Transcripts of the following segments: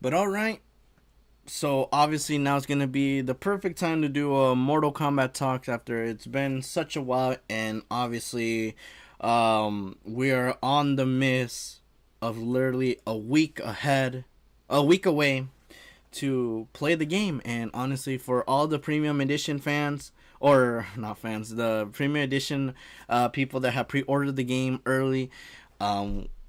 But alright, so obviously now it's gonna be the perfect time to do a Mortal Kombat talk after it's been such a while, and obviously, we are on the miss of literally a week away to play the game. And honestly, for all the premium edition fans, or not fans, the premium edition people that have pre-ordered the game early,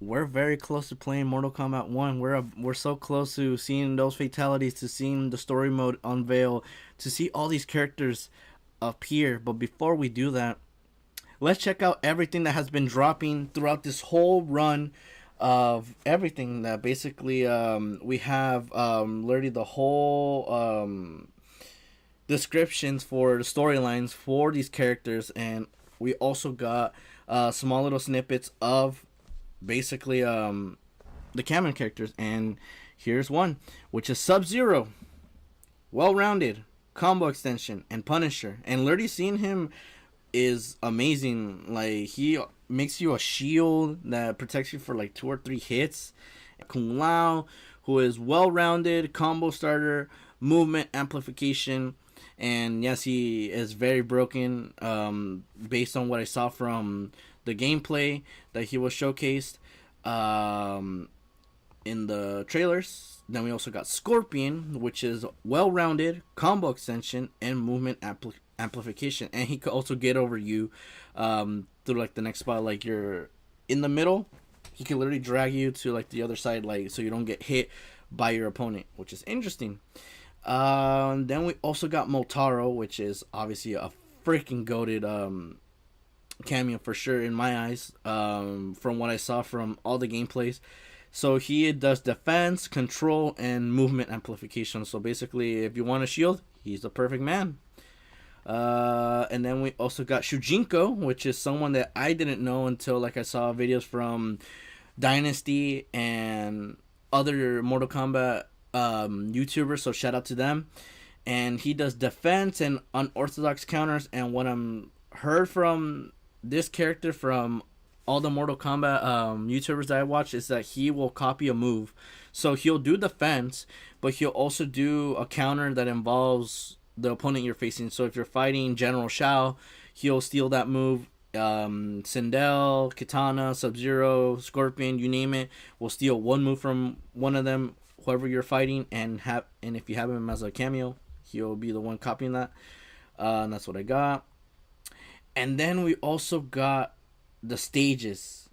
we're very close to playing Mortal Kombat 1. We're so close to seeing those fatalities, to seeing the story mode unveil, to see all these characters appear. But before we do that, let's check out everything that has been dropping throughout this whole run of everything that basically we have literally the whole descriptions for the storylines for these characters, and we also got small little snippets of basically the canon characters. And here's one, which is Sub-Zero, well-rounded combo extension, and Punisher. And literally seeing him is amazing. Like, he makes you a shield that protects you for like 2 or 3 hits. Kung Lao, who is well-rounded combo starter, movement amplification, and yes, he is very broken based on what I saw from the gameplay that he was showcased in the trailers. Then we also got Scorpion, which is well-rounded combo extension and movement amplification, and he could also get over you through like the next spot. Like, you're in the middle, he can literally drag you to like the other side, like, so you don't get hit by your opponent, which is interesting. Then we also got Motaro, which is obviously a freaking goated cameo for sure in my eyes, from what I saw from all the gameplays. So he does defense, control, and movement amplification. So basically, if you want a shield, he's the perfect man. And then we also got Shujinko, which is someone that I didn't know until like I saw videos from Dynasty and other Mortal Kombat YouTubers. So shout out to them. And he does defense and unorthodox counters. And what I'm heard from this character from all the Mortal Kombat YouTubers that I watch is that he will copy a move. So he'll do defense, but he'll also do a counter that involves the opponent you're facing. So if you're fighting General Shao, he'll steal that move. Sindel, Kitana, Sub-Zero, Scorpion, you name it, will steal one move from one of them, whoever you're fighting, and if you have him as a cameo, he'll be the one copying that. And that's what I got. And then we also got the stages,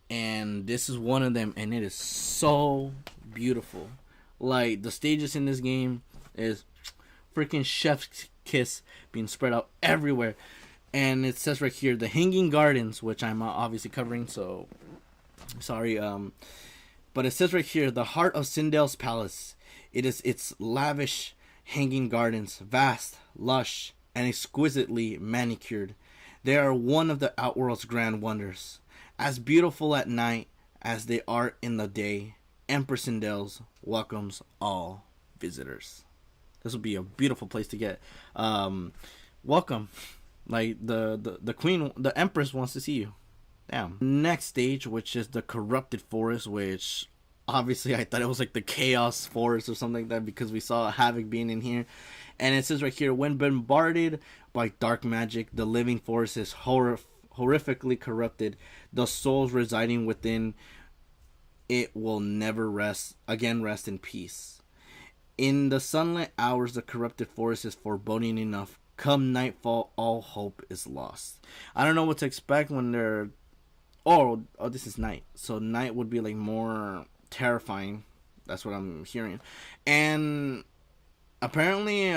and this is one of them, and it is so beautiful. Like, the stages in this game is freaking chef's kiss being spread out everywhere. And it says right here, the Hanging Gardens, which I'm obviously covering, so sorry. But it says right here, the heart of Sindel's palace. It is its lavish hanging gardens, vast, lush, and exquisitely manicured. They are one of the Outworld's grand wonders, as beautiful at night as they are in the day. Empress Sindel's welcomes all visitors. This will be a beautiful place to get welcome. Like, the queen, the empress wants to see you. Damn. Next stage, which is the Corrupted Forest, which obviously I thought it was like the Chaos Forest or something like that, because we saw Havoc being in here. And it says right here, when bombarded by dark magic, the living forest is horrifically corrupted. The souls residing within it will never rest in peace. In the sunlit hours, the corrupted forest is foreboding enough. Come nightfall, all hope is lost. I don't know what to expect when they're... Oh, this is night. So night would be like more terrifying. That's what I'm hearing. And apparently,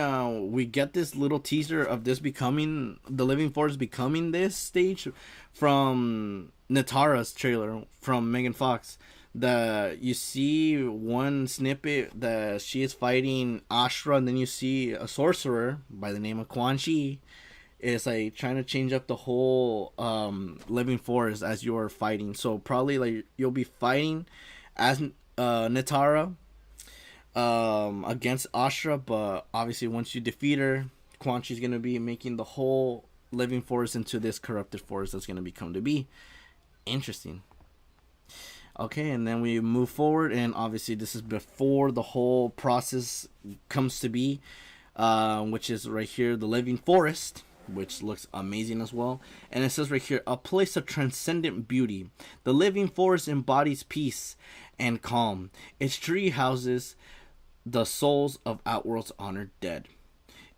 we get this little teaser of this becoming... The Living Forest becoming this stage from Natara's trailer from Megan Fox. You see one snippet that she is fighting Ashra, and then you see a sorcerer by the name of Quan Chi is like trying to change up the whole living forest as you're fighting. So probably like you'll be fighting as Natara against Ashra, but obviously once you defeat her, Quan Chi's gonna be making the whole living forest into this corrupted forest that's gonna become to be. Interesting. Okay, and then we move forward, and obviously this is before the whole process comes to be, which is right here, the living forest, which looks amazing as well. And it says right here, a place of transcendent beauty. The living forest embodies peace and calm. Its tree houses the souls of Outworld's honored dead.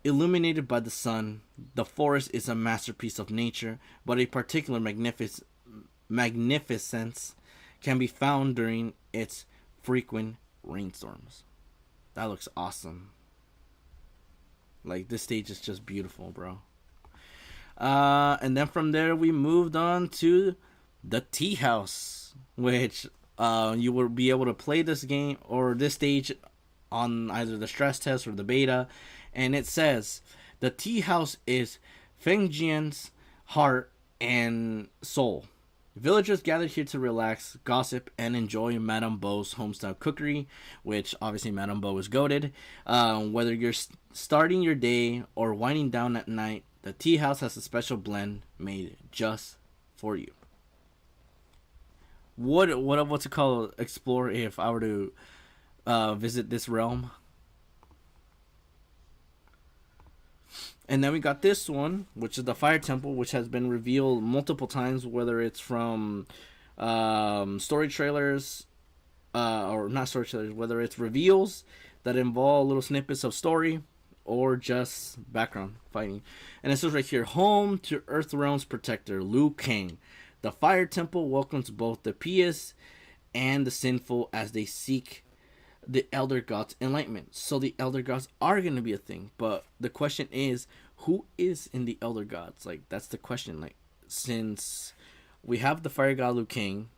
Illuminated by the sun, the forest is a masterpiece of nature, but a particular magnificence can be found during its frequent rainstorms. That looks awesome. Like, this stage is just beautiful, bro. And then from there we moved on to the tea house, which you will be able to play this game or this stage on either the stress test or the beta. And it says the tea house is Fengjian's heart and soul. Villagers gathered here to relax, gossip, and enjoy Madame Beau's homestyle cookery, which obviously Madame Beau is goated. Whether you're starting your day or winding down at night, the tea house has a special blend made just for you. What's it called? Explore if I were to visit this realm. And then we got this one, which is the Fire Temple, which has been revealed multiple times, whether it's from story trailers, or not story trailers, whether it's reveals that involve little snippets of story, or just background fighting. And it says right here, home to Earthrealm's protector, Liu Kang. The Fire Temple welcomes both the pious and the sinful as they seek the Elder Gods' enlightenment. So the Elder Gods are going to be a thing. But the question is, who is in the Elder Gods? Like, that's the question. Like, since we have the Fire God Liu Kang,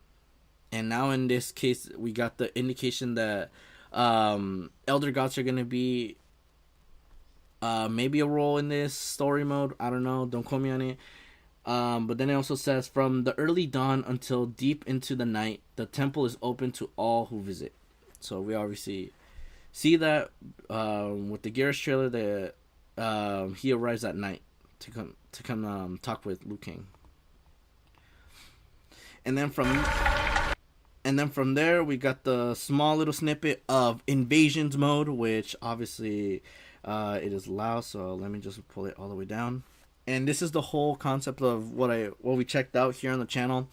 and now in this case, we got the indication that Elder Gods are going to be maybe a role in this story mode. I don't know. Don't quote me on it. But then it also says, from the early dawn until deep into the night, the temple is open to all who visit. So we obviously see that with the Geras trailer that he arrives at night to come talk with Liu Kang. And then from there we got the small little snippet of Invasions mode, which obviously it is loud. So let me just pull it all the way down. And this is the whole concept of what we checked out here on the channel,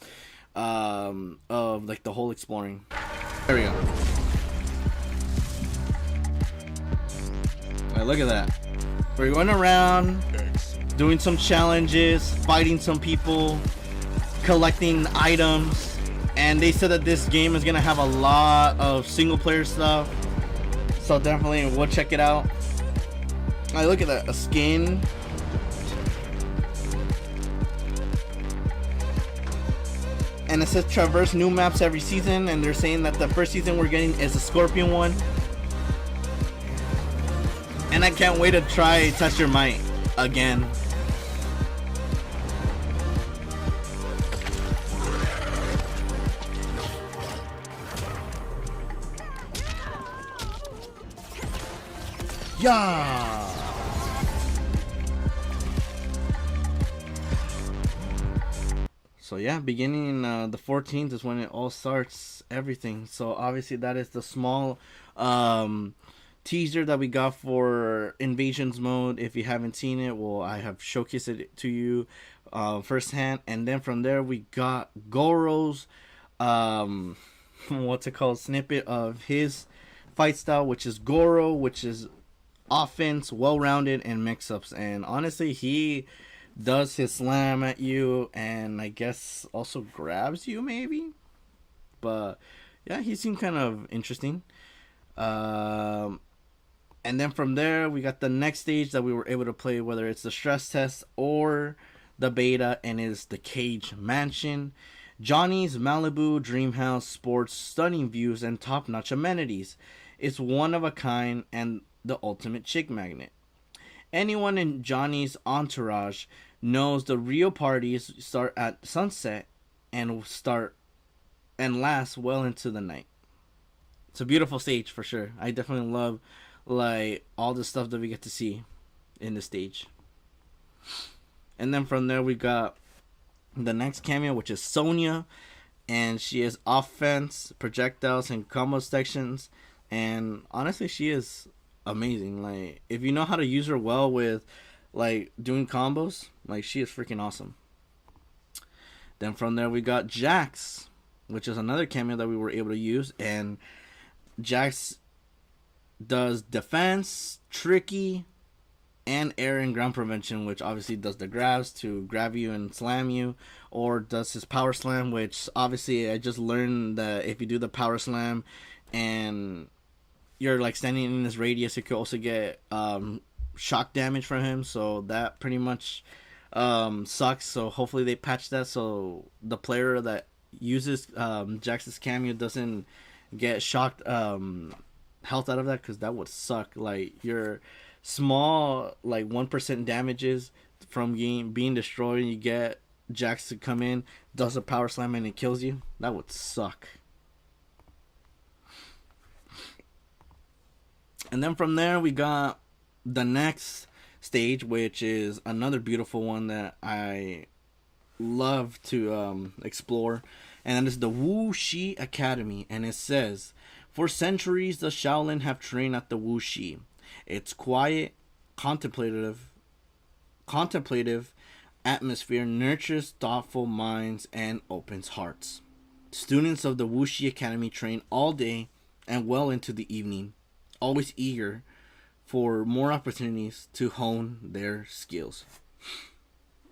of like the whole exploring. There we go. Look at that. We're going around doing some challenges, fighting some people, collecting items, and they said that this game is gonna have a lot of single player stuff, so definitely we'll check it out. Look at that, a skin. And it says traverse new maps every season, and they're saying that the first season we're getting is a Scorpion one. And I can't wait to try Test Your Might again. Yeah. So yeah, beginning the 14th is when it all starts, everything. So obviously that is the small teaser that we got for Invasions mode. If you haven't seen it, well, I have showcased it to you firsthand. And then from there we got Goro's what's it called, snippet of his fight style, which is Goro, which is offense, well-rounded, and mix-ups. And honestly, he does his slam at you, and I guess also grabs you maybe. But yeah, he seemed kind of interesting. And then from there, we got the next stage that we were able to play, whether it's the stress test or the beta, and it's the Cage Mansion. Johnny's Malibu Dream House sports stunning views and top-notch amenities. It's one of a kind and the ultimate chick magnet. Anyone in Johnny's entourage knows the real parties start at sunset and last well into the night. It's a beautiful stage for sure. I definitely love like all the stuff that we get to see in the stage. And then from there we got the next cameo, which is Sonya. and she has offense, projectiles, and combo sections. And honestly, she is amazing. Like, if you know how to use her well with like doing combos, like, she is freaking awesome. Then from there we got Jax, which is another cameo that we were able to use, and Jax does defense, tricky, and air and ground prevention, which obviously does the grabs to grab you and slam you, or does his power slam, which obviously I just learned that if you do the power slam and you're like standing in this radius, you could also get shock damage from him. So that pretty much sucks. So hopefully they patch that so the player that uses Jax's cameo doesn't get shocked health out of that, because that would suck. Like, your small like 1% damages from being destroyed, and you get Jax to come in, does a power slam, and it kills you. That would suck. And then from there we got the next stage, which is another beautiful one that I love to explore, and that is the Wu Shi Academy. And it says, for centuries the Shaolin have trained at the Wu Shi. Its quiet, contemplative atmosphere nurtures thoughtful minds and opens hearts. Students of the Wu Shi Academy train all day and well into the evening, always eager for more opportunities to hone their skills.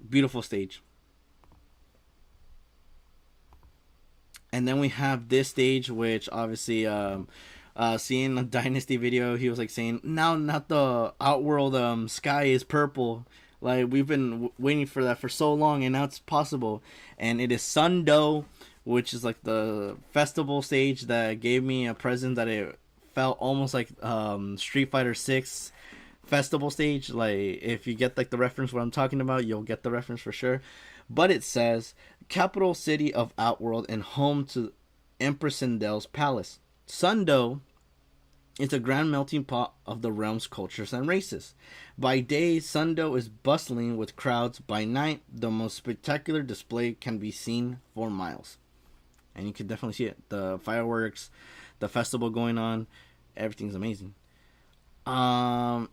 Beautiful stage. And then we have this stage, which obviously, seeing a Dynasty video, he was like saying, now not the Outworld sky is purple. Like, we've been waiting for that for so long, and now it's possible. And it is Sundo, which is like the festival stage that gave me a present that it felt almost like Street Fighter 6 festival stage. Like, if you get like the reference what I'm talking about, you'll get the reference for sure. But it says, capital city of Outworld and home to Empress Sindel's palace. Sundo is a grand melting pot of the realm's cultures and races. By day, Sundo is bustling with crowds. By night, the most spectacular display can be seen for miles. And you can definitely see it. The fireworks, the festival going on, everything's amazing. And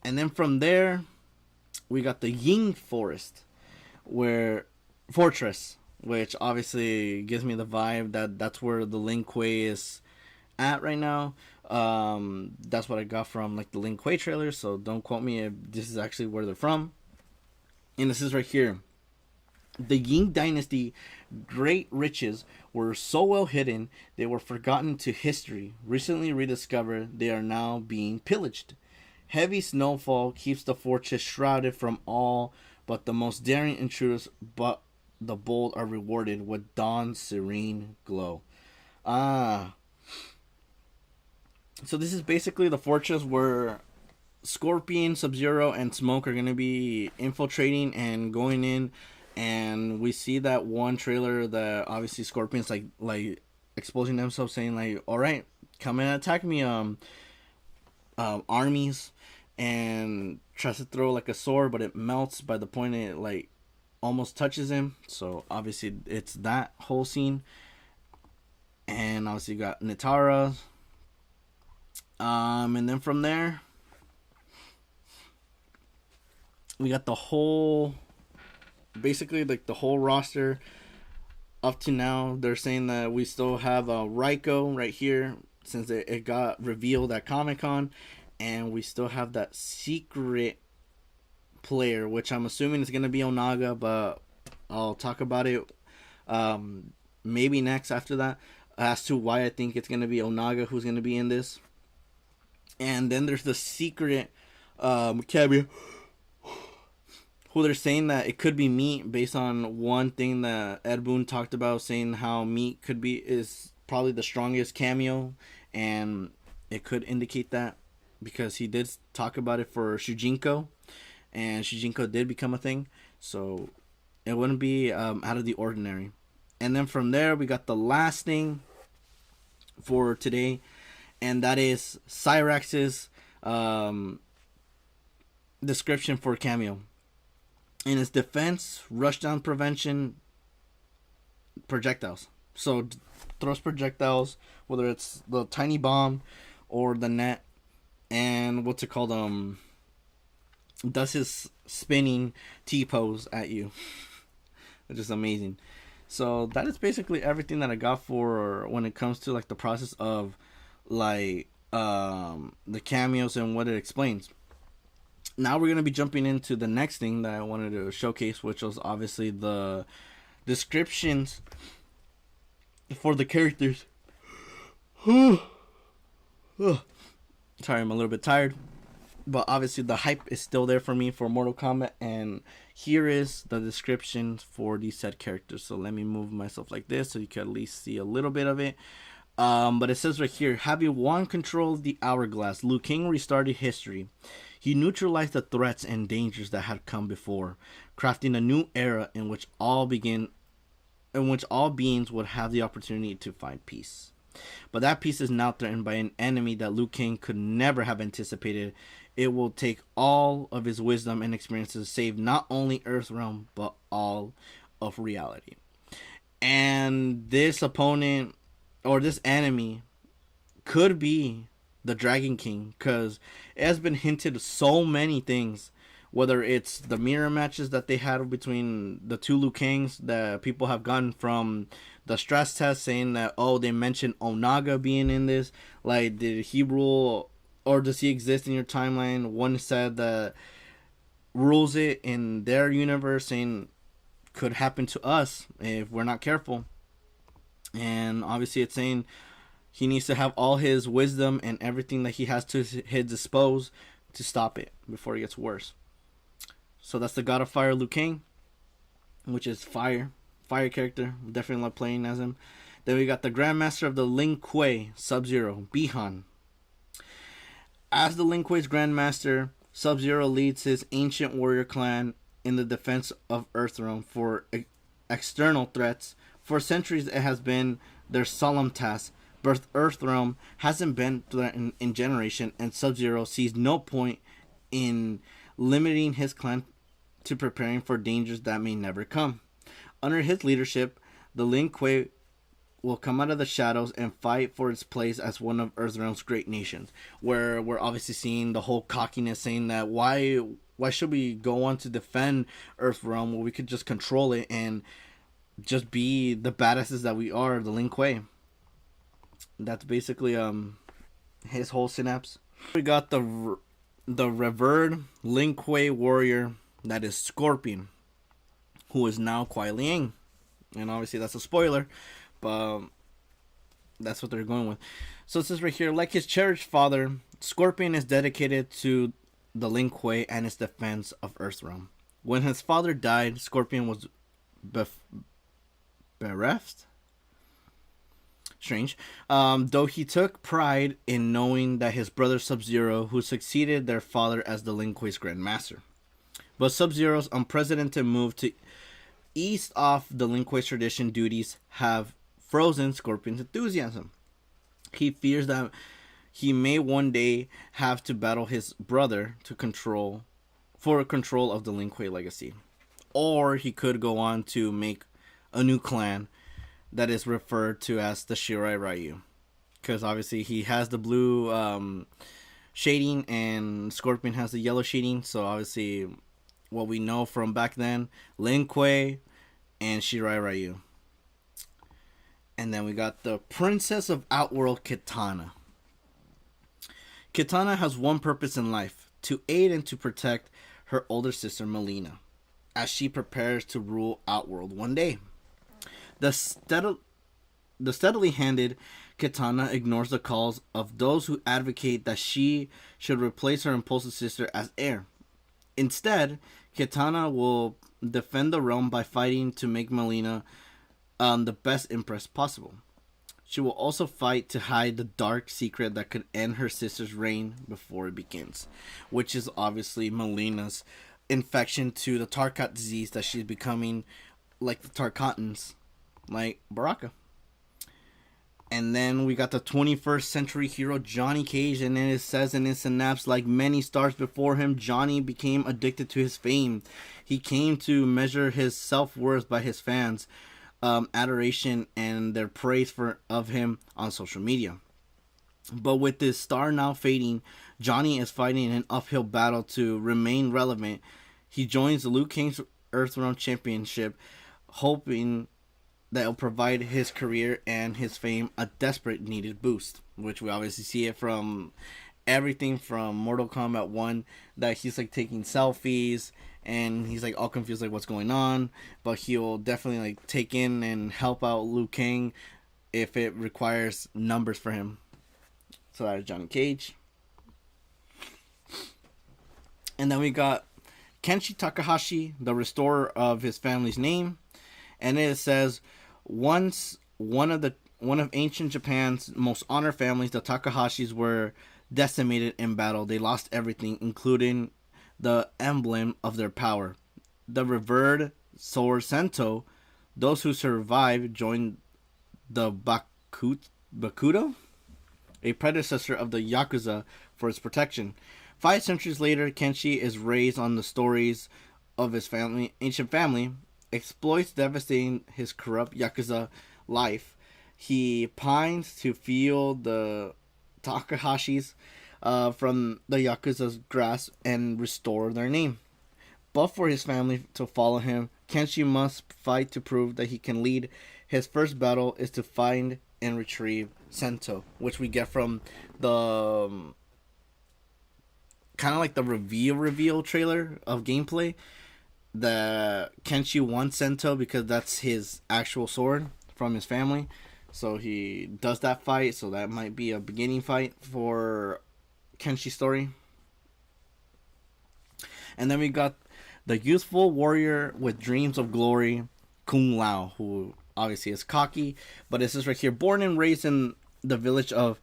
then from there, we got the Ying Forest, Fortress, which obviously gives me the vibe that that's where the Lin Kuei is at right now. That's what I got from like the Lin Kuei trailer, so don't quote me if this is actually where they're from. And this is right here. The Ying Dynasty great riches were so well hidden they were forgotten to history. Recently rediscovered, they are now being pillaged. Heavy snowfall keeps the fortress shrouded from all but the most daring intruders, but the bold are rewarded with dawn's serene glow. So this is basically the fortress where Scorpion, Sub-Zero, and Smoke are going to be infiltrating and going in. And we see that one trailer that obviously Scorpion's like exposing themselves, saying like, all right, come and attack me, armies. And tries to throw like a sword, but it melts by the point it like almost touches him. So obviously it's that whole scene. And obviously you got Nitara. And then from there we got the whole, basically like the whole roster up to now. They're saying that we still have Raiko right here, since it got revealed at Comic-Con. And we still have that secret player, which I'm assuming is going to be Onaga, but I'll talk about it maybe next after that, as to why I think it's going to be Onaga who's going to be in this. And then there's the secret cameo, who they're saying that it could be Meat, based on one thing that Ed Boon talked about, saying how Meat is probably the strongest cameo, and it could indicate that, because he did talk about it for Shujinko, and Shujinko did become a thing, so it wouldn't be out of the ordinary. And then from there we got the last thing for today, and that is Cyrax's description for cameo. In its defense, rushdown prevention, projectiles. So throws projectiles, whether it's the tiny bomb or the net, and what's it called? Does his spinning T pose at you, which is amazing. So that is basically everything that I got for when it comes to like the process of like the cameos and what it explains. Now we're gonna be jumping into the next thing that I wanted to showcase, which was obviously the descriptions for the characters. Sorry, I'm a little bit tired, but obviously the hype is still there for me for Mortal Kombat, and here is the description for these said characters. So let me move myself like this so you can at least see a little bit of it. But it says right here, having won control of the hourglass, Liu Kang restarted history. He neutralized the threats and dangers that had come before, crafting a new era in which all beings would have the opportunity to find peace. But that peace is now threatened by an enemy that Liu Kang could never have anticipated. It will take all of his wisdom and experiences to save not only Earthrealm, but all of reality. And this opponent, or this enemy, could be the Dragon King, because it has been hinted so many things, whether it's the mirror matches that they had between the two Liu Kangs that people have gotten from the stress test, saying that, oh, they mentioned Onaga being in this, like, did he rule or does he exist in your timeline? One said that rules it in their universe, saying could happen to us if we're not careful. And obviously it's saying he needs to have all his wisdom and everything that he has to his disposal to stop it before it gets worse. So that's the God of Fire Liu Kang, which is fire character. Definitely love playing as him. Then we got the Grandmaster of the Lin Kuei, Sub-Zero, Bihan. As the Lin Kuei's Grandmaster, Sub-Zero leads his ancient warrior clan in the defense of Earthrealm for external threats. For centuries it has been their solemn task. But Earthrealm hasn't been threatened in generation, and Sub-Zero sees no point in limiting his clan to preparing for dangers that may never come. Under his leadership, the Lin Kuei will come out of the shadows and fight for its place as one of Earthrealm's great nations. Where we're obviously seeing the whole cockiness, saying that why should we go on to defend Earthrealm when we could just control it and just be the badasses that we are, the Lin Kuei. That's basically his whole synapse. We got the revered Lin Kuei warrior, that is Scorpion, who is now Kuai Liang. And obviously that's a spoiler, but that's what they're going with. So it says right here, like his cherished father, Scorpion is dedicated to the Lin Kuei and its defense of Earthrealm. When his father died, Scorpion was bereft? Strange. Though he took pride in knowing that his brother Sub-Zero, who succeeded their father as the Lin Kuei's Grandmaster. But Sub-Zero's unprecedented move to ease off the Lin Kuei's tradition duties have frozen Scorpion's enthusiasm. He fears that he may one day have to battle his brother for control of the Lin Kuei legacy. Or he could go on to make a new clan that is referred to as the Shirai Ryu, because obviously he has the blue shading and Scorpion has the yellow shading. So obviously what we know from back then, Lin Kuei and Shirai Ryu. And then we got the Princess of Outworld, Kitana. Kitana has one purpose in life: to aid and to protect her older sister Melina as she prepares to rule Outworld one day. The steadily handed Kitana ignores the calls of those who advocate that she should replace her impulsive sister as heir. Instead, Kitana will defend the realm by fighting to make Melina the best empress possible. She will also fight to hide the dark secret that could end her sister's reign before it begins, which is obviously Melina's infection to the Tarkat disease, that she's becoming like the Tarkatans, like Baraka. And then we got the 21st century hero Johnny Cage, and then it says in his synapse, like many stars before him, Johnny became addicted to his fame. He came to measure his self-worth by his fans. adoration and their praise of him on social media. But with his star now fading, Johnny is fighting an uphill battle to remain relevant. He joins Liu Kang's Earthrealm Championship, hoping that will provide his career and his fame a desperate needed boost, which we obviously see it from everything from Mortal Kombat 1, that he's like taking selfies and he's like all confused like what's going on, but he'll definitely like take in and help out Liu Kang if it requires numbers for him. So that is Johnny Cage. And then we got Kenshi Takahashi, the restorer of his family's name. And it says, once one of ancient Japan's most honored families, the Takahashis, were decimated in battle. They lost everything, including the emblem of their power, the revered sword Sento. Those who survived joined the Bakuto, a predecessor of the Yakuza, for its protection. 5 centuries later, Kenshi is raised on the stories of his ancient family, exploits devastating his corrupt Yakuza life. He pines to feel the Takahashis from the Yakuza's grasp and restore their name. But for his family to follow him, Kenshi must fight to prove that he can lead. His first battle is to find and retrieve Sento, which we get from the kind of like the reveal trailer of gameplay. The Kenshi wants Sento because that's his actual sword from his family. So he does that fight, so that might be a beginning fight for Kenshi's story. And then we got the youthful warrior with dreams of glory, Kung Lao, who obviously is cocky, but this is right here. Born and raised in the village of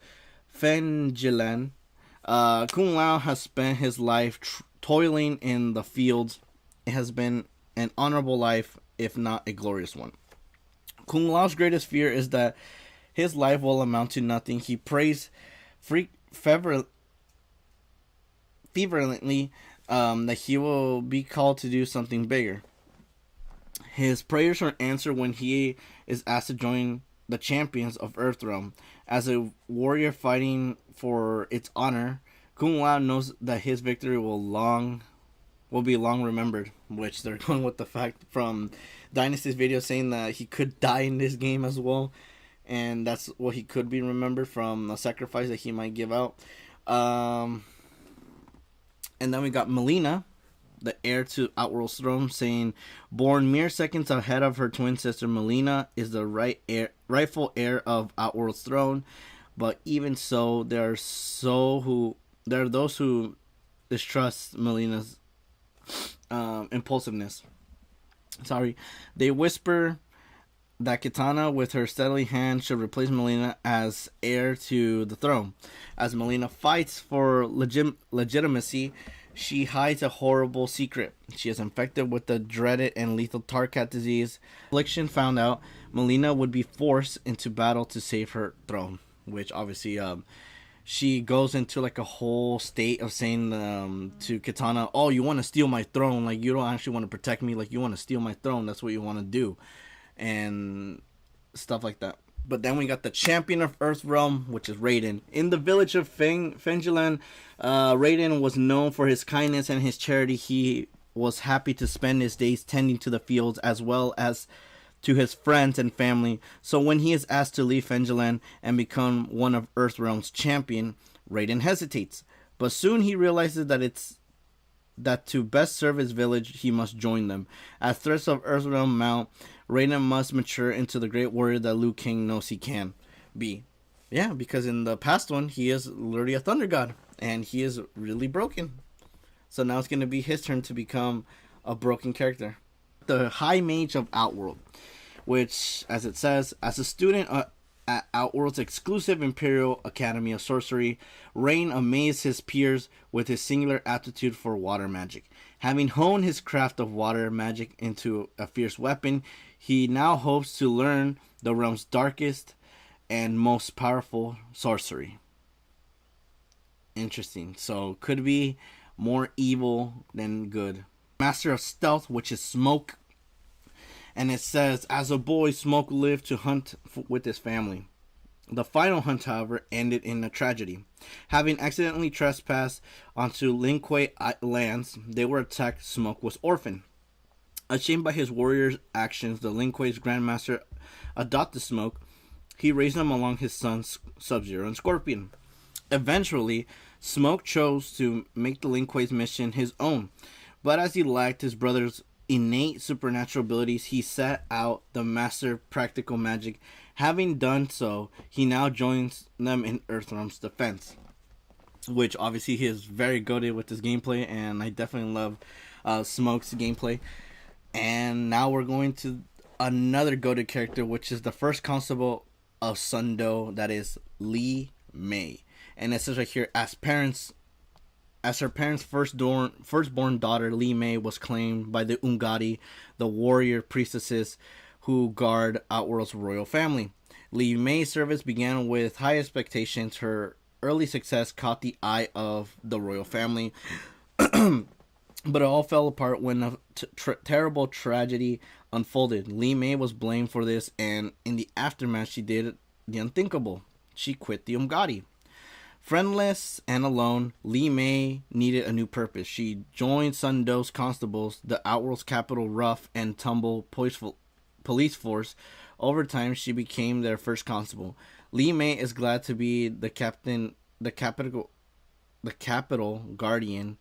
Fenjilan, Kung Lao has spent his life toiling in the fields. It has been an honorable life, if not a glorious one. Kung Lao's greatest fear is that his life will amount to nothing. He prays fervently that he will be called to do something bigger. His prayers are answered when he is asked to join the champions of Earthrealm. As a warrior fighting for its honor, Kung Lao knows that his victory will be long remembered, which they're going with the fact from Dynasty's video saying that he could die in this game as well, and that's what he could be remembered from, a sacrifice that he might give out. And then we got Melina, the heir to Outworld's throne, saying, born mere seconds ahead of her twin sister, Melina is the rightful heir of Outworld's throne. But even so, there are those who distrust Melina's impulsiveness. They whisper that Kitana, with her steady hand, should replace Melina as heir to the throne. As Melina fights for legitimacy, she hides a horrible secret. She is infected with the dreaded and lethal Tarkat disease. Affliction found out, Melina would be forced into battle to save her throne, which obviously she goes into like a whole state of saying to Kitana, oh, you want to steal my throne, like you don't actually want to protect me, like you want to steal my throne, that's what you want to do, and stuff like that. But then we got the champion of Earthrealm, which is Raiden. In the village of Fenjilan, Raiden was known for his kindness and his charity. He was happy to spend his days tending to the fields as well as to his friends and family. So when he is asked to leave Fenjilan and become one of Earthrealm's champion, Raiden hesitates. But soon he realizes that to best serve his village, he must join them. As threats of Earthrealm mount, Raiden must mature into the great warrior that Liu Kang knows he can be. Yeah, because in the past one, he is literally a thunder god, and he is really broken. So now it's going to be his turn to become a broken character. The High Mage of Outworld, which, as it says, as a student at Outworld's exclusive Imperial Academy of Sorcery, Rain amazed his peers with his singular aptitude for water magic. Having honed his craft of water magic into a fierce weapon, he now hopes to learn the realm's darkest and most powerful sorcery. Interesting. So, could be more evil than good. Master of Stealth, which is Smoke. And it says, as a boy, Smoke lived to hunt with his family. The final hunt, however, ended in a tragedy. Having accidentally trespassed onto Lin Kuei lands, they were attacked. Smoke was orphaned. Ashamed by his warrior's actions, the Lin Kuei's grandmaster adopted Smoke. He raised him along his sons Sub-Zero and Scorpion. Eventually, Smoke chose to make the Lin Kuei's mission his own, but as he lacked his brother's innate supernatural abilities, he set out the master practical magic. Having done so, he now joins them in Earthrealm's defense, which obviously he is very goated with his gameplay, and I definitely love Smoke's gameplay. And now we're going to another goated character, which is the first constable of Sundo, that is Li Mei. And it says right here, as her parents' firstborn daughter, Li Mei was claimed by the Ungari, the warrior priestesses who guard Outworld's royal family. Li Mei's service began with high expectations. Her early success caught the eye of the royal family, but it all fell apart when a terrible tragedy unfolded. Li Mei was blamed for this, and in the aftermath, she did the unthinkable. She quit the Ungari. Friendless and alone, Li Mei needed a new purpose. She joined Sundo's constables, the Outworld's capital rough and tumble police force. Over time, she became their first constable. Li Mei is glad to be the capital guardian,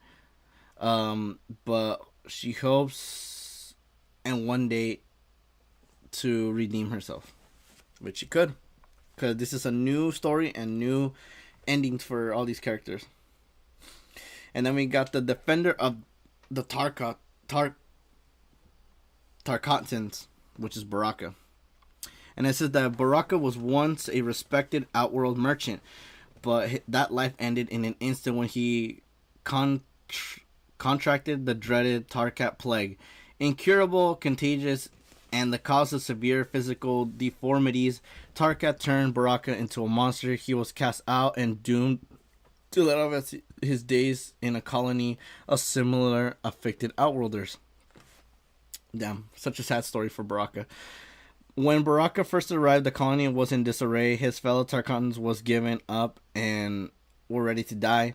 but she hopes and one day to redeem herself, which she could, because this is a new story and new endings for all these characters. And then we got the defender of the Tarkatans, which is Baraka. And it says that Baraka was once a respected Outworld merchant, but that life ended in an instant when he contracted the dreaded Tarkat plague. Incurable, contagious, and the cause of severe physical deformities, Tarkat turned Baraka into a monster. He was cast out and doomed to live out his days in a colony of similar affected Outworlders. Damn, such a sad story for Baraka. When Baraka first arrived, the colony was in disarray. His fellow Tarkatans was given up and were ready to die.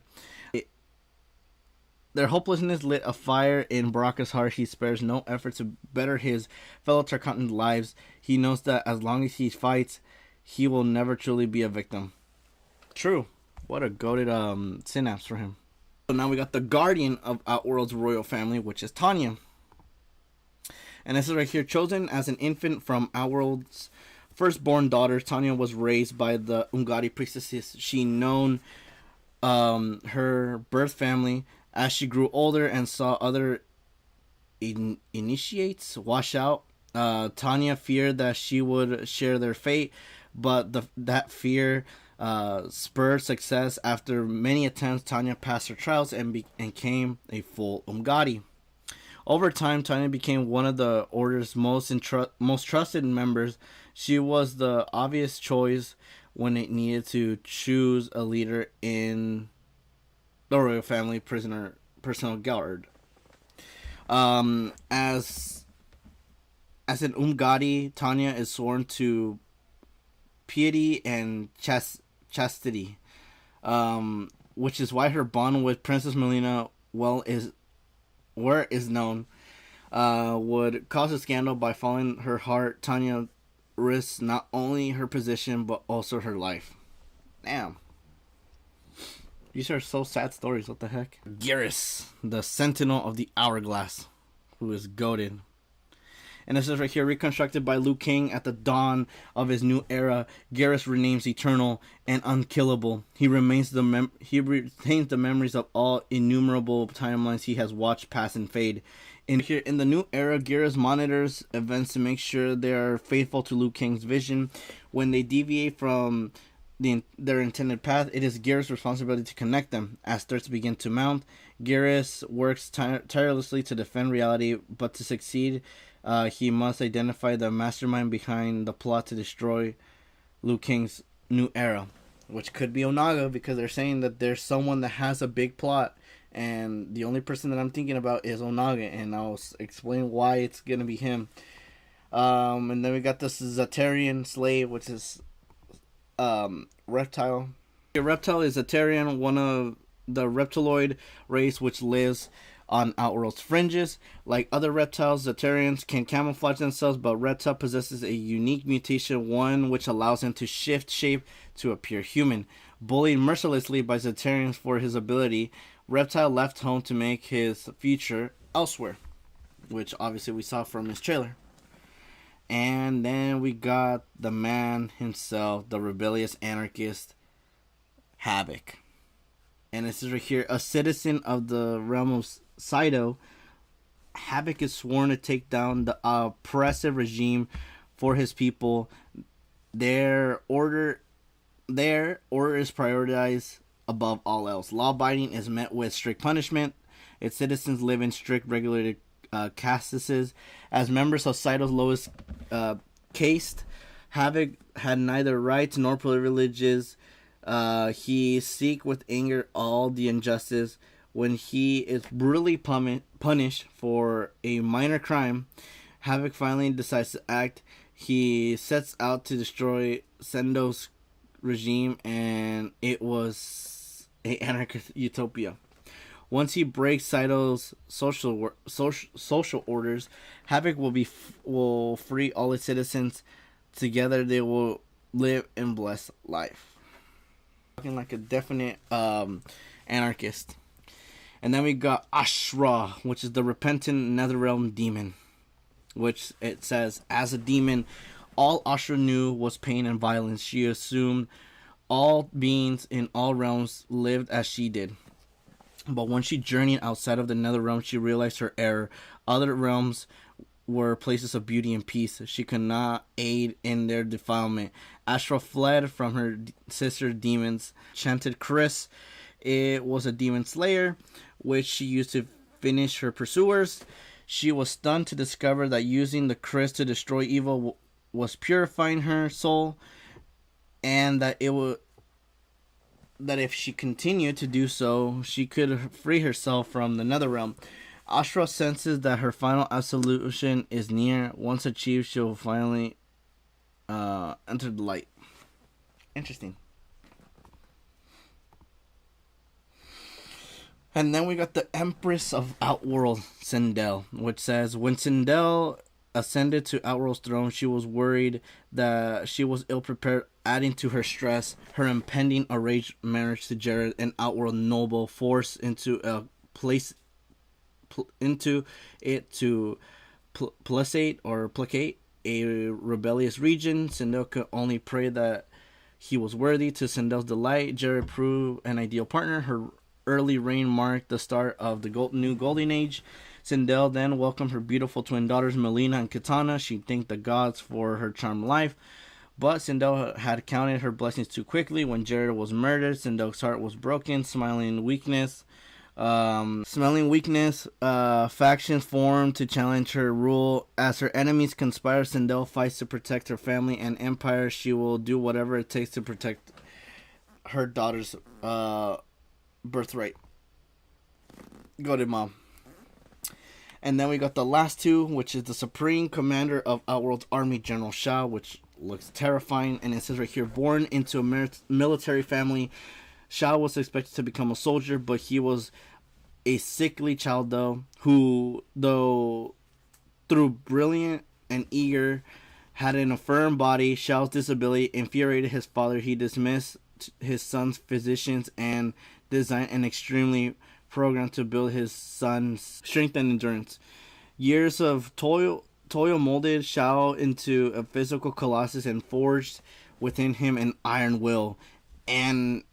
Their hopelessness lit a fire in Baraka's heart. He spares no effort to better his fellow Tarkatan lives. He knows that as long as he fights, he will never truly be a victim. True. What a goated synapse for him. So now we got the guardian of Outworld's royal family, which is Tanya. And this is right here. Chosen as an infant from Outworld's firstborn daughter, Tanya was raised by the Ungari priestesses. She known her birth family. As she grew older and saw other initiates wash out, Tanya feared that she would share their fate, but that fear spurred success. After many attempts, Tanya passed her trials and became a full Ungari. Over time, Tanya became one of the Order's most trusted members. She was the obvious choice when it needed to choose a leader in the royal family personal guard. As an Ungari, Tanya is sworn to piety and chastity, which is why her bond with Princess Melina is known, would cause a scandal. By following her heart, Tanya risks not only her position but also her life. Damn. These are so sad stories. What the heck? Geras, the Sentinel of the Hourglass, who is goated. And this is right here, reconstructed by Liu Kang at the dawn of his new era. Geras remains eternal and unkillable. He retains the memories of all innumerable timelines he has watched pass and fade. In the new era, Geras monitors events to make sure they are faithful to Liu Kang's vision. When they deviate from their intended path, it is Geras' responsibility to connect them. As threats begin to mount, Geras works tirelessly to defend reality, but to succeed, he must identify the mastermind behind the plot to destroy Liu Kang's new era, which could be Onaga, because they're saying that there's someone that has a big plot, and the only person that I'm thinking about is Onaga, and I'll explain why it's gonna be him. And then we got this Zatarian slave, which is reptile. A reptile is Zatarian, one of the reptiloid race which lives on Outworld's fringes. Like other reptiles, Zatarians can camouflage themselves, but Reptile possesses a unique mutation, one which allows him to shift shape to appear human. Bullied mercilessly by Zatarians for his ability, Reptile left home to make his future elsewhere, which obviously we saw from his trailer. And then we got the man himself, the rebellious anarchist, Havoc. And this is right here, a citizen of the realm of Saito. Havoc is sworn to take down the oppressive regime for his people. Their order is prioritized above all else. Law-abiding is met with strict punishment. Its citizens live in strict regulated castes. As members of Saito's lowest caste, Havoc had neither rights nor privileges. He seek with anger all the injustice. When he is brutally punished for a minor crime, Havoc finally decides to act. He sets out to destroy Sendo's regime, and it was an anarchist utopia. Once he breaks Saito's social orders, Havoc will free all its citizens. Together, they will live in blessed life. Looking like a definite anarchist. And then we got Ashra, which is the repentant Netherrealm demon. Which it says, as a demon, all Ashra knew was pain and violence. She assumed all beings in all realms lived as she did. But when she journeyed outside of the Netherrealm, she realized her error. Other realms were places of beauty and peace. She could not aid in their defilement. Ashra fled from her sister demons. Chanted Chris. It was a demon slayer, which she used to finish her pursuers. She was stunned to discover that using the Chris to destroy evil was purifying her soul, and that if she continued to do so, she could free herself from the Netherrealm. Ashra senses that her final absolution is near. Once achieved, she will finally enter the light. Interesting. And then we got the Empress of Outworld, Sindel, which says, when Sindel ascended to Outworld's throne, she was worried that she was ill-prepared, adding to her stress. Her impending arranged marriage to Jared, an Outworld noble, forced into a place into it to placate a rebellious region. Sindel could only pray that he was worthy. To Sindel's delight, Jared proved an ideal partner. Her early reign marked the start of the new golden age. Sindel then welcomed her beautiful twin daughters Melina and Katana. She thanked the gods for her charmed life, but Sindel had counted her blessings too quickly. When Jared was murdered, Sindel's heart was broken. Smelling weakness, factions formed to challenge her rule. As her enemies conspire, Sindel fights to protect her family and empire. She will do whatever it takes to protect her daughter's birthright. Go to mom. And then we got the last two, which is the Supreme Commander of Outworld's Army, General Shao, which looks terrifying. And it says right here, born into a military family, Shao was expected to become a soldier, but he was a sickly child, through brilliant and eager, had an infirm body. Shao's disability infuriated his father. He dismissed his son's physicians and designed an extremely program to build his son's strength and endurance. Years of toil molded Shao into a physical colossus and forged within him an iron will. And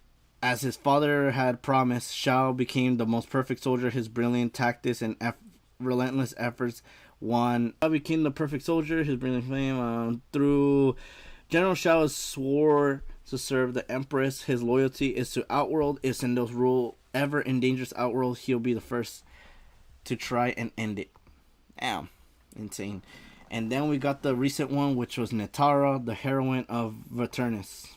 as his father had promised, Shao became the most perfect soldier. His brilliant tactics and relentless efforts won. Shao became the perfect soldier. His brilliant fame through General Shao swore to serve the Empress. His loyalty is to Outworld. If Sindel's rule ever endangers Outworld, he'll be the first to try and end it. Damn, insane. And then we got the recent one, which was Netara, the heroine of Veternus.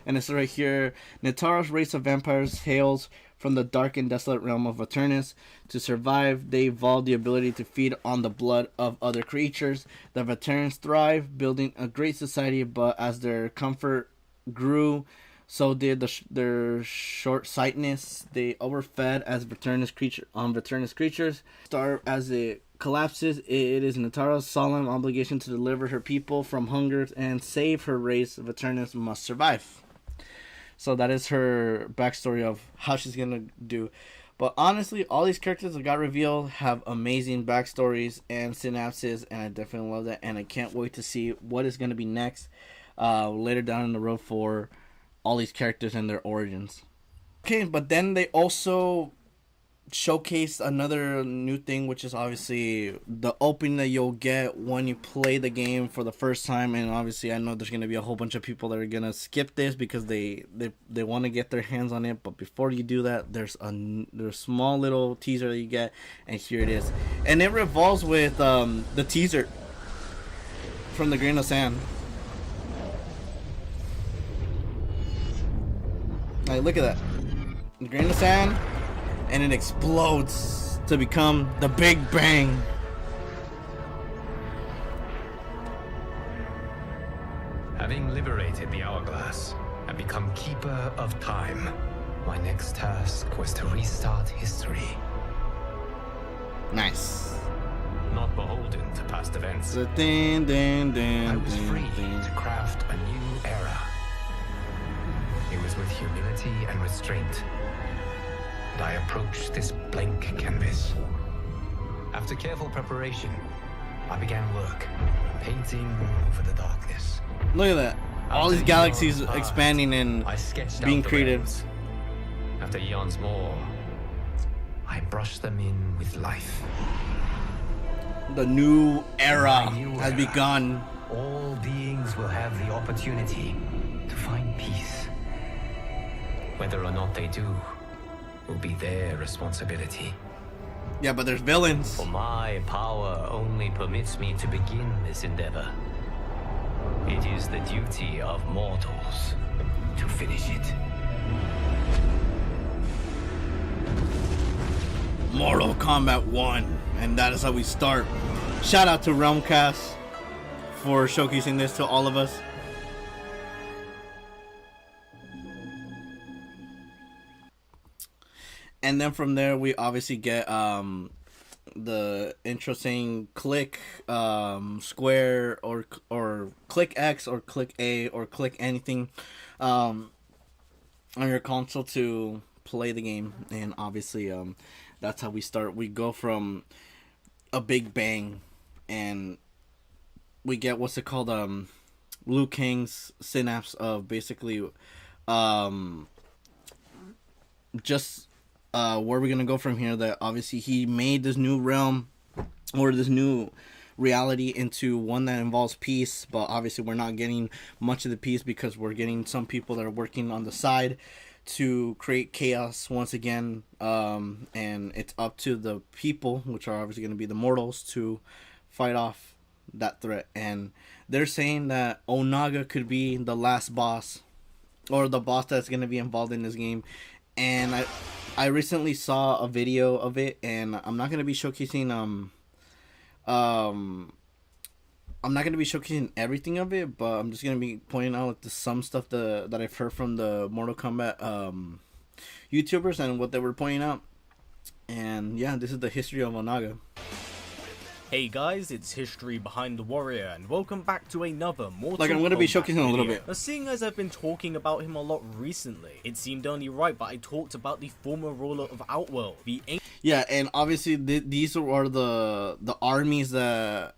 And it's right here. Netara's race of vampires hails from the dark and desolate realm of Avernus. To survive, they evolved the ability to feed on the blood of other creatures. The Avernus thrive, building a great society, but as their comfort grew, so did their short-sightedness. They overfed as Avernus creatures. Starve as it collapses. It is Natara's solemn obligation to deliver her people from hunger and save her race. Avernus must survive. So that is her backstory of how she's gonna do. But honestly, all these characters that got revealed have amazing backstories and synapses, and I definitely love that. And I can't wait to see what is gonna be next later down in the road for all these characters and their origins. Okay, but then they also showcase another new thing, which is obviously the opening that you'll get when you play the game for the first time. And obviously I know there's going to be a whole bunch of people that are going to skip this because they want to get their hands on it. But before you do that, there's a small little teaser that you get, and here it is. And it revolves with the teaser from the Grain of Sand. Like, look at that. The grain of sand, and it explodes to become the Big Bang. Having liberated the hourglass and become keeper of time, my next task was to restart history. Nice. Not beholden to past events. I was free to craft a new era. It was with humility and restraint that I approached this blank canvas. After careful preparation, I began work, painting over the darkness. Look at that. All these galaxies expanding and being created. After eons more, I brushed them in with life. The new era has begun. All beings will have the opportunity to find peace. Whether or not they do will be their responsibility. Yeah, but there's villains. For my power only permits me to begin this endeavor. It is the duty of mortals to finish it. Mortal Kombat 1, and that is how we start. Shout out to Realmcast for showcasing this to all of us. And then from there, we obviously get the intro saying click square or click X or click A or click anything on your console to play the game. And obviously that's how we start. We go from a big bang and we get what's it called, Liu Kang's synapse of basically just where we're gonna go from here. That obviously he made this new realm or this new reality into one that involves peace, but obviously we're not getting much of the peace because we're getting some people that are working on the side to create chaos once again, and it's up to the people, which are obviously going to be the mortals, to fight off that threat. And they're saying that Onaga could be the last boss, or the boss that's going to be involved in this game. And I recently saw a video of it, and I'm not going to be showcasing I'm not going to be showcasing everything of it, but I'm just going to be pointing out some stuff that I've heard from the Mortal Kombat YouTubers and what they were pointing out. And yeah, this is the history of Onaga. Hey guys, it's History Behind the Warrior, and welcome back to another Mortal Kombat Like, I'm going to be showcasing video. a little bit. Now, seeing as I've been talking about him a lot recently, it seemed only right, but I talked about the former ruler of Outworld, the Yeah, and obviously these are the armies that,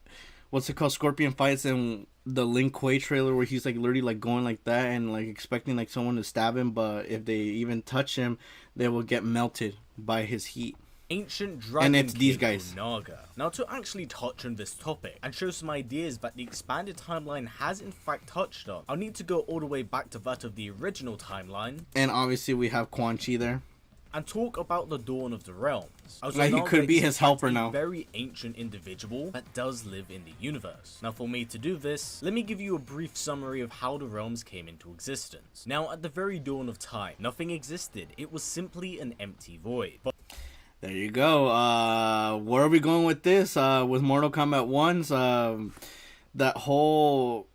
what's it called, Scorpion fights in the Lin Kuei trailer, where he's like literally like going like that and like expecting like someone to stab him, but if they even touch him, they will get melted by his heat. Ancient Dragon And it's these King guys. Onaga. Now, to actually touch on this topic and show some ideas that the expanded timeline has in fact touched on, I'll need to go all the way back to that of the original timeline. And obviously we have Quan Chi there. and talk about the dawn of the realms. Like he could be his helper now. A very ancient individual that does live in the universe. Now for me to do this, let me give you a brief summary of how the realms came into existence. Now at the very dawn of time, nothing existed. It was simply an empty void. But there you go. Where are we going with this? With Mortal Kombat 1's, that whole,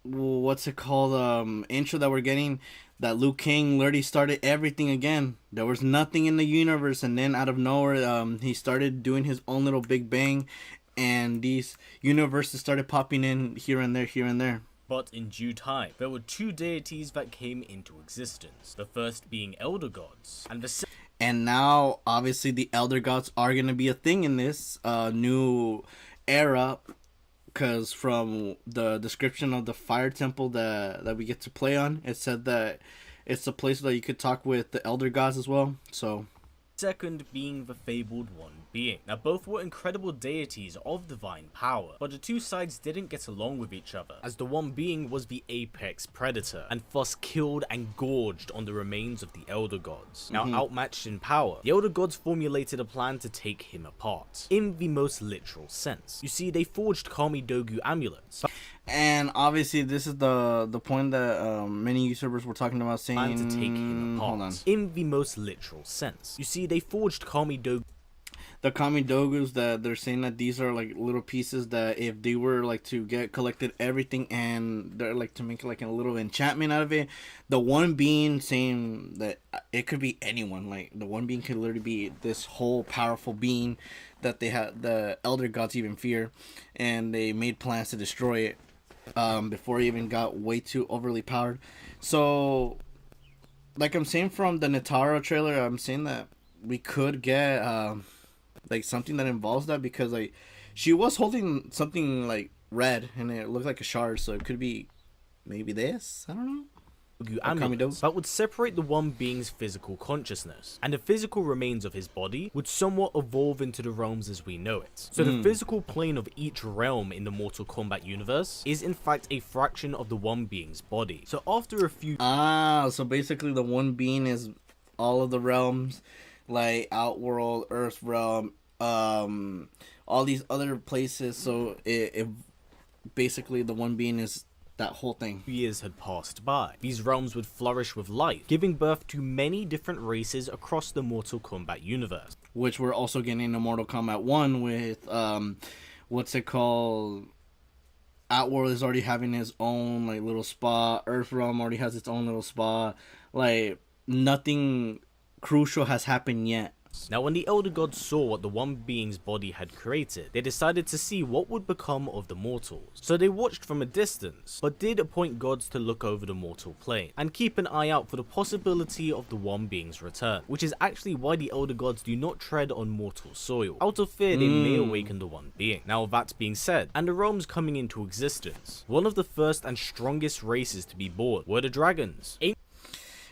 what's it called, intro that we're getting, that Liu Kang literally started everything again. There was nothing in the universe, and then out of nowhere, he started doing his own little Big Bang, and these universes started popping in here and there, here and there. But in due time, there were two deities that came into existence. The first being Elder Gods, and now, obviously, the Elder Gods are going to be a thing in this new era, because from the description of the Fire Temple that we get to play on, it said that it's a place that you could talk with the Elder Gods as well. So, second being the fabled One Being. Now both were incredible deities of divine power, but the two sides didn't get along with each other, as the One Being was the apex predator, and thus killed and gorged on the remains of the Elder Gods. Now outmatched in power, the Elder Gods formulated a plan to take him apart, in the most literal sense. You see, they forged Kami Dogu amulets. And obviously, this is the point that many YouTubers were talking about, saying to take him apart. Hold on. In the most literal sense. You see, they forged Kami Dogu. The Kami Dogus, that they're saying that these are like little pieces that if they were like to get collected everything and they're like to make like a little enchantment out of it, the One Being saying that it could be anyone. Like the One Being could literally be this whole powerful being that they had the Elder Gods even fear, and they made plans to destroy it before it even got way too overly powered. So, like I'm saying from the Nitara trailer, I'm saying that we could get like something that involves that, because like she was holding something like red and it looked like a shard, so it could be maybe this. I don't know. Amulets that would separate the One Being's physical consciousness, and the physical remains of his body would somewhat evolve into the realms as we know it. So the physical plane of each realm in the Mortal Kombat universe is in fact a fraction of the One Being's body. So after a few so basically the One Being is all of the realms, like Outworld, Earth Realm, all these other places. So it basically the One Being is that whole thing. Years had passed by. These realms would flourish with life, giving birth to many different races across the Mortal Kombat universe. Which we're also getting in Mortal Kombat 1 with, what's it called? Outworld is already having his own like little spot. Earthrealm already has its own little spot. Like nothing crucial has happened yet. Now when the Elder Gods saw what the One Being's body had created, they decided to see what would become of the mortals. So they watched from a distance, but did appoint gods to look over the mortal plane, and keep an eye out for the possibility of the One Being's return, which is actually why the Elder Gods do not tread on mortal soil. Out of fear they may awaken the One Being. Now that being said, and the realms coming into existence, one of the first and strongest races to be born were the dragons.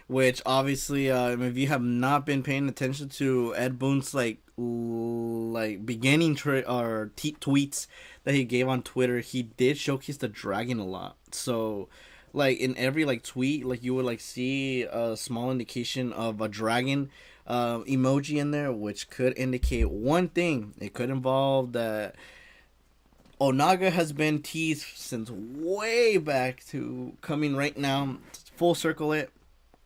Which obviously, if you have not been paying attention to Ed Boon's like beginning tweets that he gave on Twitter, he did showcase the dragon a lot. So, like in every like tweet, like you would like see a small indication of a dragon emoji in there, which could indicate one thing. It could involve that Onaga has been teased since way back to coming right now, full circle it.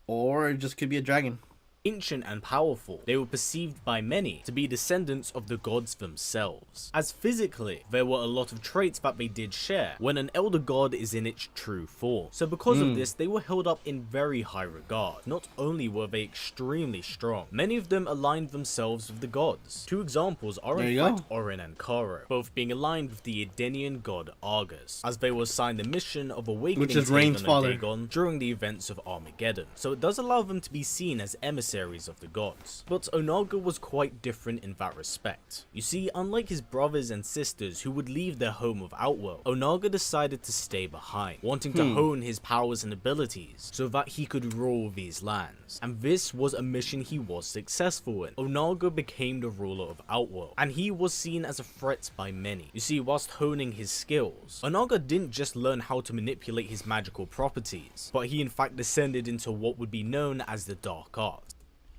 Or it just could be a dragon. Ancient and powerful, they were perceived by many to be descendants of the gods themselves, as physically there were a lot of traits that they did share when an Elder God is in its true form. So because of this, they were held up in very high regard. Not only were they extremely strong, many of them aligned themselves with the gods. Two examples are in fact Orin and Karo, both being aligned with the Edenian god Argus, as they were assigned the mission of awakening Dagon and Dagon during the events of Armageddon. So it does allow them to be seen as emissaries of the gods. But Onaga was quite different in that respect. You see, unlike his brothers and sisters who would leave their home of Outworld, Onaga decided to stay behind, wanting to hone his powers and abilities so that he could rule these lands. And this was a mission he was successful in. Onaga became the ruler of Outworld, and he was seen as a threat by many. You see, whilst honing his skills, Onaga didn't just learn how to manipulate his magical properties, but he in fact descended into what would be known as the Dark Arts.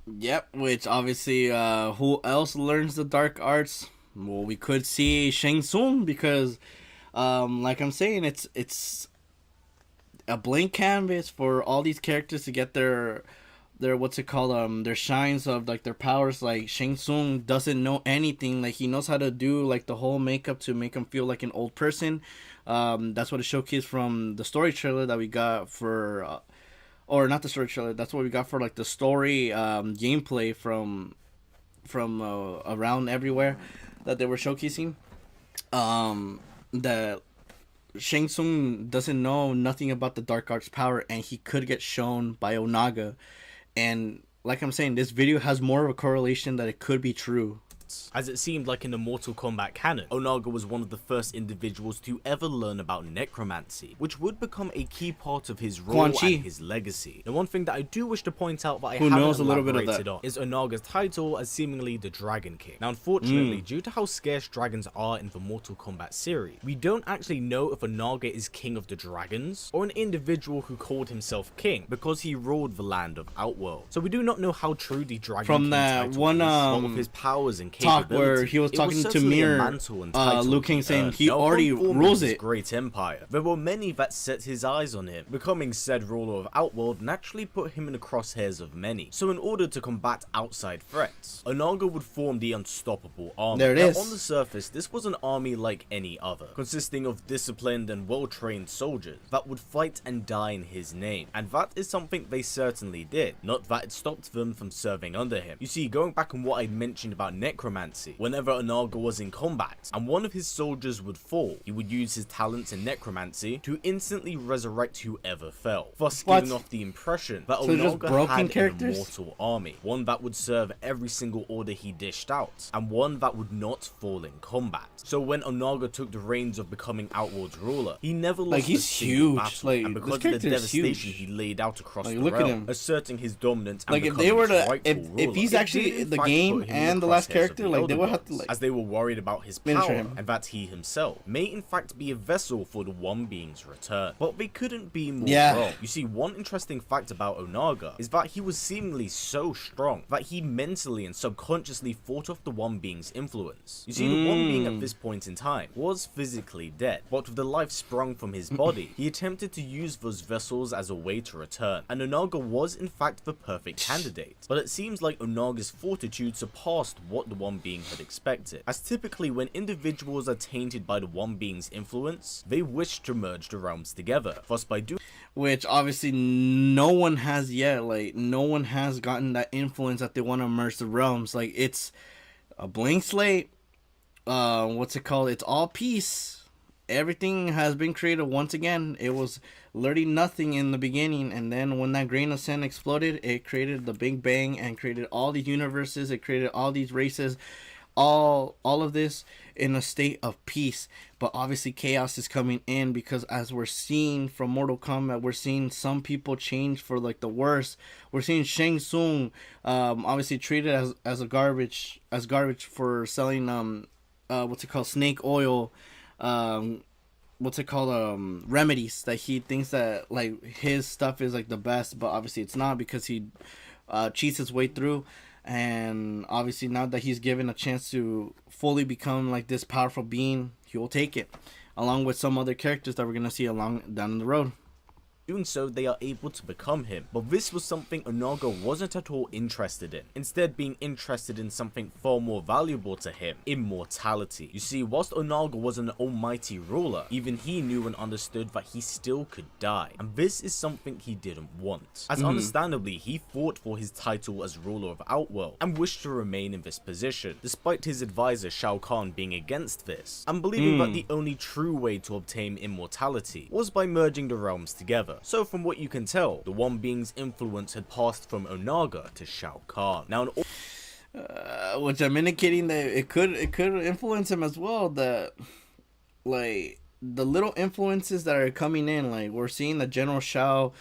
Yep, which obviously, who else learns the dark arts? Well, we could see Shang Tsung because, like I'm saying, it's a blank canvas for all these characters to get their what's it called, their shines of like their powers. Like Shang Tsung doesn't know anything. Like he knows how to do like the whole makeup to make him feel like an old person. That's what it showcased from the story trailer that we got for. Or not the story trailer. That's what we got for like the story gameplay from around everywhere that they were showcasing. That Shang Tsung doesn't know nothing about the dark arts power, and he could get shown by Onaga. And like I'm saying, this video has more of a correlation that it could be true. As it seemed like in the Mortal Kombat canon, Onaga was one of the first individuals to ever learn about necromancy, which would become a key part of his role and his legacy. The one thing that I do wish to point out that I haven't elaborated on is Onaga's title as seemingly the Dragon King. Now unfortunately, due to how scarce dragons are in the Mortal Kombat series, we don't actually know if Onaga is king of the dragons or an individual who called himself king because he ruled the land of Outworld. So we do not know how true the Dragon King title is, what of his powers and talk where he was talking to Mir, Liu Kang saying he already rules it. Great empire. There were many that set his eyes on him. Becoming said ruler of Outworld naturally put him in the crosshairs of many. So in order to combat outside threats, Onaga would form the Unstoppable Army. There it is. On the surface, this was an army like any other, consisting of disciplined and well-trained soldiers that would fight and die in his name. And that is something they certainly did. Not that it stopped them from serving under him. You see, going back on what I mentioned about necromancy, whenever Onaga was in combat and one of his soldiers would fall, he would use his talents in necromancy to instantly resurrect whoever fell, thus giving off the impression that Onaga had an immortal army, one that would serve every single order he dished out, and one that would not fall in combat. So when Onaga took the reins of becoming Outworld's ruler, he never lost a single battle, and because of the devastation he laid out across the realm, asserting his dominance and becoming his rightful ruler, if he's actually the game and the last character, like they would have to like, as they were worried about his power and that he himself may in fact be a vessel for the One Being's return. But they couldn't be more wrong. You see, one interesting fact about Onaga is that he was seemingly so strong that he mentally and subconsciously fought off the One Being's influence. You see, the One Being at this point in time was physically dead, but with the life sprung from his body, he attempted to use those vessels as a way to return, and Onaga was in fact the perfect candidate. But it seems like Onaga's fortitude surpassed what the One Being had expected, as typically when individuals are tainted by the One Being's influence, they wish to merge the realms together, thus by doing which obviously no one has yet. Like no one has gotten that influence that they want to merge the realms. Like it's a blank slate. What's it called? It's all peace. Everything has been created once again. It was literally nothing in the beginning, and then when that grain of sand exploded, it created the Big Bang and created all these universes. It created all these races, all of this in a state of peace. But obviously chaos is coming in, because as we're seeing from Mortal Kombat, we're seeing some people change for like the worse. We're seeing Shang Tsung obviously treated as garbage for selling what's it called, snake oil, remedies, that he thinks that like his stuff is like the best, but obviously it's not, because he cheats his way through. And obviously now that he's given a chance to fully become like this powerful being, he will take it, along with some other characters that we're gonna see along down the road. Doing so, they are able to become him. But this was something Onaga wasn't at all interested in, instead being interested in something far more valuable to him: immortality. You see, whilst Onaga was an almighty ruler, even he knew and understood that he still could die, and this is something he didn't want, as understandably he fought for his title as ruler of Outworld and wished to remain in this position, despite his advisor Shao Kahn being against this, and believing that the only true way to obtain immortality was by merging the realms together. So from what you can tell, the One Being's influence had passed from Onaga to Shao Kahn. Now, which I'm indicating that it could influence him as well. That like the little influences that are coming in, like we're seeing the General Shao.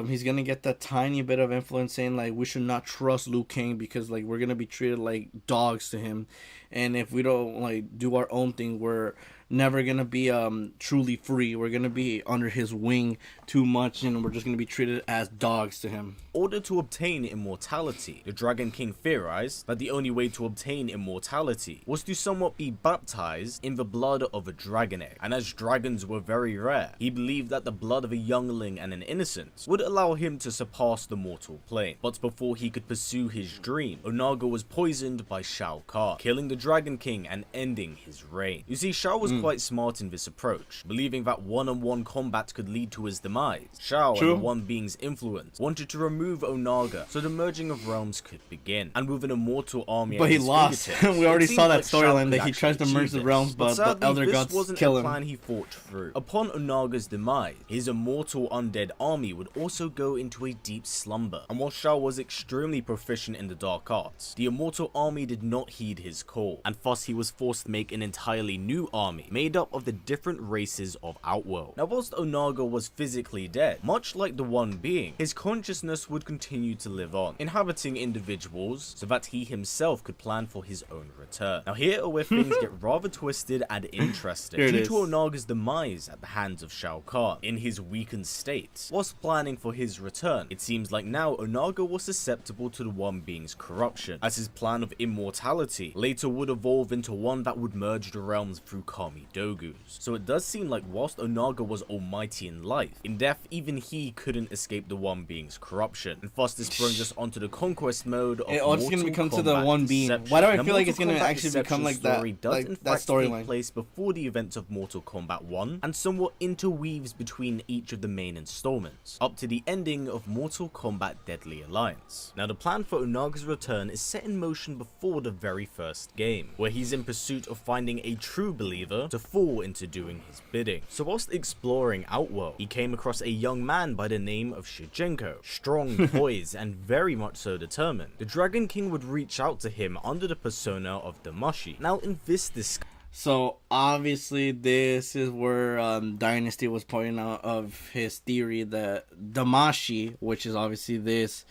He's gonna get that tiny bit of influence saying like we should not trust Liu Kang, because like we're gonna be treated like dogs to him, and if we don't like do our own thing, we're never gonna be truly free. We're gonna be under his wing too much, and we're just gonna be treated as dogs to him. In order to obtain immortality, the Dragon King theorized that the only way to obtain immortality was to somewhat be baptized in the blood of a dragon egg. And as dragons were very rare, he believed that the blood of a youngling and an innocent would allow him to surpass the mortal plane. But before he could pursue his dream, Onaga was poisoned by Shao Kahn, killing the Dragon King and ending his reign. You see, Shao was quite smart in this approach, believing that one-on-one combat could lead to his demise. Shao and the One Being's influence wanted to remove Onaga so the merging of realms could begin, and with an immortal army but he lost. We already saw that storyline that he tries to merge the realms, but the elder gods kill him. Plan he fought through. Upon Onaga's demise, his immortal undead army would also go into a deep slumber, and while Shao was extremely proficient in the dark arts, the immortal army did not heed his call, and thus he was forced to make an entirely new army made up of the different races of Outworld. Now, whilst Onaga was physically dead, much like the One Being, his consciousness would continue to live on, inhabiting individuals so that he himself could plan for his own return. Now, here are where things get rather twisted and interesting. Due to Onaga's demise at the hands of Shao Kahn in his weakened state, whilst planning for his return, it seems like now Onaga was susceptible to the One Being's corruption, as his plan of immortality later would evolve into one that would merge the realms through Kami Dogus. So it does seem like whilst Onaga was almighty in life, in death even he couldn't escape the One Being's corruption. And thus this brings us onto the conquest mode of Mortal It's gonna become Kombat to the One Being. Deception. Why do I Now, feel like Mortal it's gonna Kombat actually become like that? Story does Like in that fact take storyline. place before the events of Mortal Kombat 1 and somewhat interweaves between each of the main installments, up to the ending of Mortal Kombat Deadly Alliance. Now the plan for Onaga's return is set in motion before the very first game, where he's in pursuit of finding a true believer to fall into doing his bidding. So whilst exploring Outworld, he came across a young man by the name of Shigenko, strong, poised, and very much so determined. The Dragon King would reach out to him under the persona of Damashi. Now in this discussion, so obviously this is where Dynasty was pointing out of his theory that Damashi, which is obviously this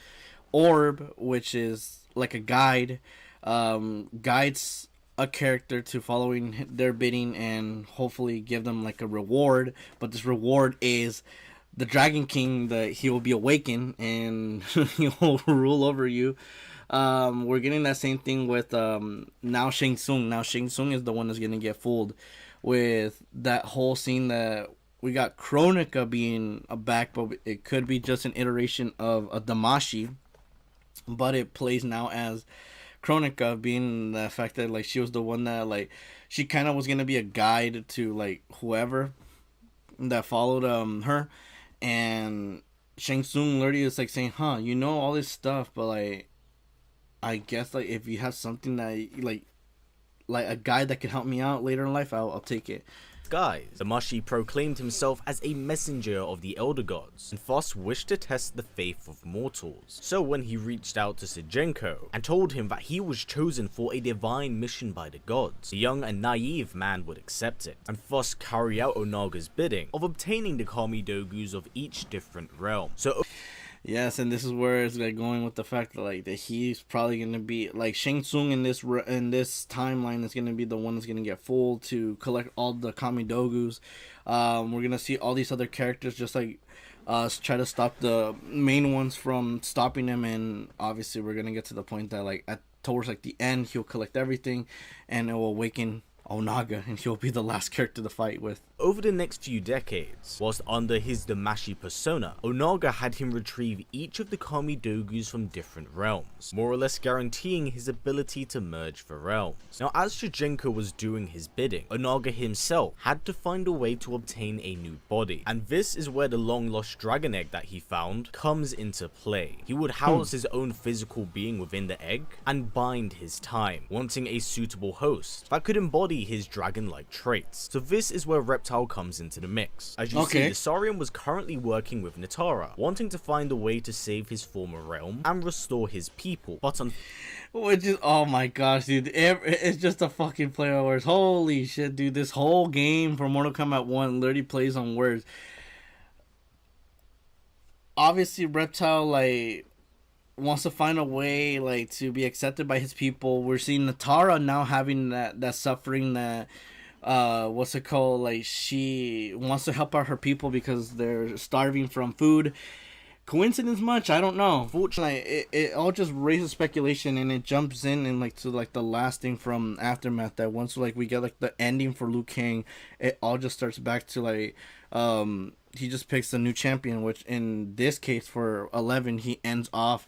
orb, which is like a guide, guides a character to following their bidding and hopefully give them like a reward. But this reward is the Dragon King, that he will be awakened and he will rule over you. We're getting that same thing with now Shang Tsung. Now Shang Tsung is the one that's gonna get fooled with that whole scene that we got Kronika being back, but it could be just an iteration of a Damashi, but it plays now as Kronika, being the fact that like she was the one that like she kind of was gonna be a guide to like whoever that followed her, and Shang Tsung literally is like saying, you know all this stuff, but like I guess like if you have something that like a guide that could help me out later in life, I'll take it. Guys, Damashi proclaimed himself as a messenger of the Elder Gods, and thus wished to test the faith of mortals. So when he reached out to Shigenko and told him that he was chosen for a divine mission by the gods, the young and naive man would accept it, and thus carry out Onaga's bidding of obtaining the Kami Dogus of each different realm. So yes, and this is where it's like going with the fact that like that he's probably gonna be like Shang Tsung in this timeline is gonna be the one that's gonna get fooled to collect all the Kami Dogus. We're gonna see all these other characters just like try to stop the main ones from stopping him, and obviously we're gonna get to the point that like towards like the end he'll collect everything and it will awaken Onaga, and he'll be the last character to fight with. Over the next few decades, whilst under his Damashi persona, Onaga had him retrieve each of the Kami Dogus from different realms, more or less guaranteeing his ability to merge the realms. Now as Shigenko was doing his bidding, Onaga himself had to find a way to obtain a new body, and this is where the long lost dragon egg that he found comes into play. He would house his own physical being within the egg and bind his time, wanting a suitable host that could embody his dragon-like traits. So this is where Reptile comes into the mix. As you see, the Saurian was currently working with Natara, wanting to find a way to save his former realm and restore his people, but which is, oh my gosh, dude, it's just a fucking play on words. Holy shit, dude, this whole game for Mortal Kombat 1 literally plays on words. Obviously, Reptile, like, wants to find a way like to be accepted by his people. We're seeing Natara now having that suffering that what's it called? Like, she wants to help out her people because they're starving from food. Coincidence much? I don't know. Fortunately, it all just raises speculation, and it jumps in and like to like the last thing from Aftermath, that once like we get like the ending for Liu Kang, it all just starts back to like he just picks a new champion, which in this case for 11 he ends off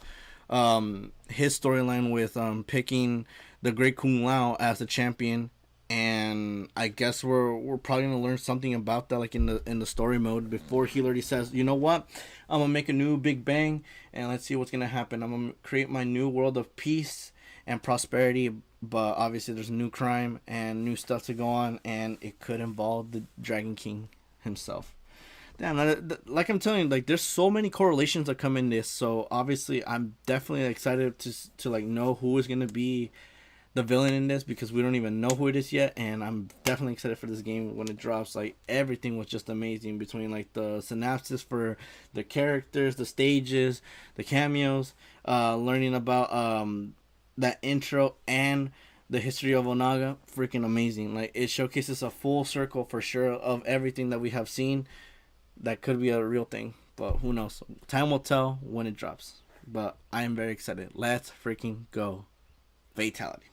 his storyline with picking the Great Kung Lao as the champion. And I guess we're probably gonna learn something about that, like in the story mode, before he already says, you know what, I'm gonna make a new Big Bang, and let's see what's gonna happen. I'm gonna create my new world of peace and prosperity, but obviously there's new crime and new stuff to go on, and it could involve the Dragon King himself. Damn, like I'm telling you, like there's so many correlations that come in this. So obviously I'm definitely excited to like know who is gonna be the villain in this, because we don't even know who it is yet, and I'm definitely excited for this game when it drops. Like everything was just amazing, between like the synopsis for the characters, the stages, the cameos, learning about that intro and the history of Onaga. Freaking amazing. Like it showcases a full circle for sure of everything that we have seen. That could be a real thing, but who knows? Time will tell when it drops. But I am very excited. Let's freaking go. Fatality.